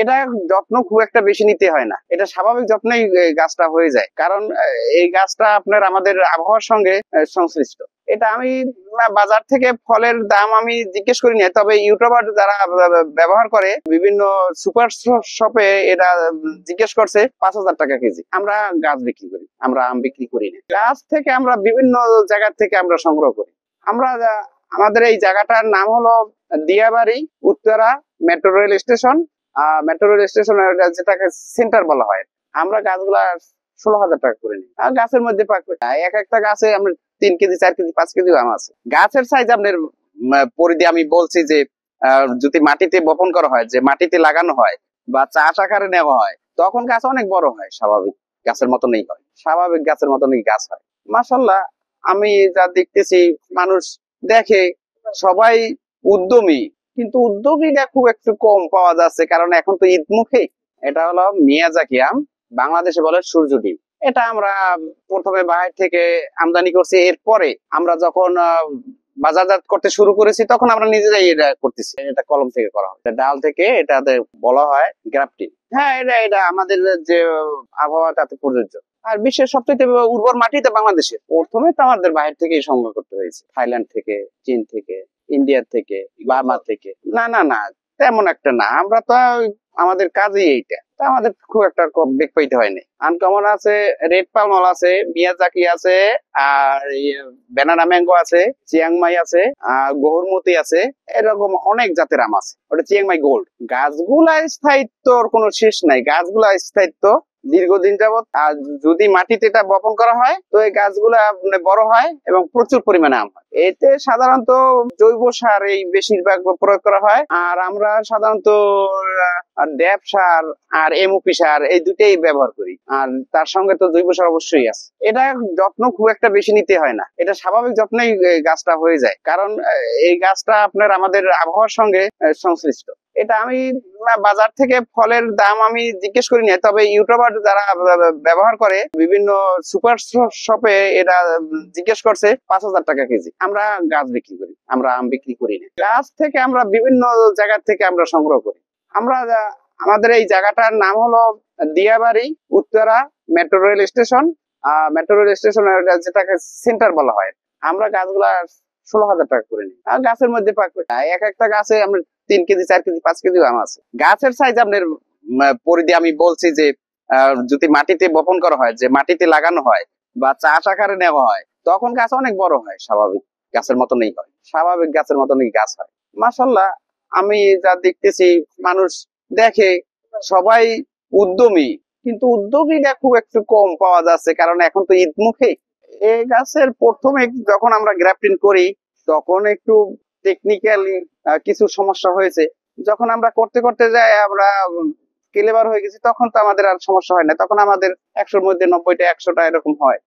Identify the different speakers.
Speaker 1: এটা যত্ন খুব একটা বেশি নিতে হয় না, এটা স্বাভাবিক যত্নেই গাছটা হয়ে যায়। কারণ এই গাছটা আপনার আমাদের আবহাওয়ার সঙ্গে সংশ্লিষ্ট। এটা আমি বাজার থেকে ফলের দাম আমি জিজ্ঞেস করি না, তবে ইউটিউবার যারা ব্যবহার করে বিভিন্ন সুপার শপে এটা জিজ্ঞেস করছে 5,000 টাকা কেজি। আমরা গাছ বিক্রি করি, আমরা আম বিক্রি করি না। গাছ থেকে আমরা বিভিন্ন জায়গা থেকে আমরা সংগ্রহ করি। আমরা আমাদের এই জায়গাটার নাম হলো Diabari Uttara metro rail station. Metro rail স্টেশনের যেটাকে সেন্টার বলা হয়। আমরা গাছগুলা 16,000 টাকা করে নিই। আর গাছের মধ্যে এক একটা গাছে আমরা 3 কেজি 4 কেজি 5 কেজি আম আছে। গাছের সাইজ আপনার পরিধি আমি বলছি যে যদি মাটিতে বপন করা হয়, যে মাটিতে লাগানো হয় বা চাষ আকারে নেওয়া হয়, তখন গাছ অনেক বড় হয়, স্বাভাবিক গাছের মতনই হয়, স্বাভাবিক গাছের মতনই গাছ হয়। মাশাআল্লাহ, আমি যা দেখতেছি মানুষ দেখে সবাই উদ্যমী, কিন্তু উদ্যোগীটা খুব একটু কম পাওয়া যাচ্ছে, কারণ এখন তো ঈদ মুখে। এটা হলো মিয়াজাকি আম, বাংলাদেশে বলে সূর্য ডিম। এটা আমরা প্রথমে বাইরে থেকে আমদানি করছি, এরপরে আমরা যখন বাজারজাত করতে শুরু করেছি তখন আমরা নিজেরাই এটা করতেছি। এটা কলম থেকে করা হয়, ডাল থেকে এটাতে বলা হয় গ্রাফটিং। হ্যাঁ, এটা এটা আমাদের যে আবহাওয়া তাতে প্রযোজ্য। আর বিশ্বের সবচেয়ে উর্বর মাটি তো বাংলাদেশের। প্রথমে তো আমাদের বাইরে থেকেই সংগ্রহ করতে হয়েছে, থাইল্যান্ড থেকে, চীন থেকে, ইন্ডিয়া থেকে, বার্মা থেকে। না না না, তেমন একটা না, আমরা তো আমাদের কাজই এইটা, তা আমাদের খুব একটা বেগ পাইতে হয়নি। আনকমন আছে, রেড পালমল আছে, মিয়াজাকি আছে, আর ব্যানানা ম্যাঙ্গো আছে, চিয়াংমাই আছে, গহরমতি আছে, এরকম অনেক জাতের আম আছে। ওটা চিয়াংমাই গোল্ড। গাছগুলা স্থায়িত্বর কোনো শেষ নাই, গাছগুলা স্থায়িত্ব দীর্ঘদিন যাবত। আর যদি মাটিতে এটা বপন করা হয় তো এই গাছগুলা বড় হয় এবং প্রচুর পরিমাণে আম হয়। এতে সাধারণত জৈব সার এই বেশিরভাগ প্রয়োগ করা হয়। আর আমরা সাধারণত ড্যাপ সার আর এমওপি সার এই দুটেই ব্যবহার করি। আর তার সঙ্গে তো জৈব সার অবশ্যই আছে। এটা যত্ন খুব একটা বেশি নিতে হয় না, এটা স্বাভাবিক যত্নেই গাছটা হয়ে যায়। কারণ এই গাছটা আপনার আমাদের আবহাওয়ার সঙ্গে সংশ্লিষ্ট। এটা আমি বাজার থেকে ফলের দাম আমি জিজ্ঞেস করি না, তবে ইউটিউবার যারা ব্যবহার করে বিভিন্ন সুপার শপে এটা জিজ্ঞেস করছে 5,000 টাকা কেজি। আমরা গাছ বিক্রি করি, আমরা আম বিক্রি করি না। গাছ থেকে আমরা বিভিন্ন জায়গা থেকে আমরা সংগ্রহ করি। আমরা আমাদের এই জায়গাটার নাম হলো Diabari Uttara metro rail station. Metro rail স্টেশনের যেটাকে সেন্টার বলা হয়। আমরা গাছগুলা 16,000 টাকা করে নিই। আর গাছের মধ্যে এক একটা গাছে আমরা 3 কেজি 4 কেজি 5 কেজি আম আছে। গাছের সাইজ আপনার পরিধি আমি বলছি যে যদি মাটিতে বপন করা হয়, যে মাটিতে লাগানো হয় বা চাষ আকারে নেওয়া হয়, তখন গাছ অনেক বড় হয়, স্বাভাবিক গাছের মতনই হয়, স্বাভাবিক গাছের মতনই গাছ হয়। মাশাআল্লাহ, আমি যা দেখতেছি মানুষ দেখে সবাই উদ্যমী, কিন্তু উদ্যোগীটা খুব একটু কম পাওয়া যাচ্ছে, কারণ এখন তো ঈদ মুখে। এই গাছের প্রথমে যখন আমরা গ্রাফটিং করি তখন একটু টেকনিক্যালি কিছু সমস্যা হয়েছে। যখন আমরা করতে করতে যাই আমরা ক্লেভার হয়ে গেছি, তখন তো আমাদের আর সমস্যা হয় না, তখন আমাদের 100-র মধ্যে 90টা 100টা এরকম হয়।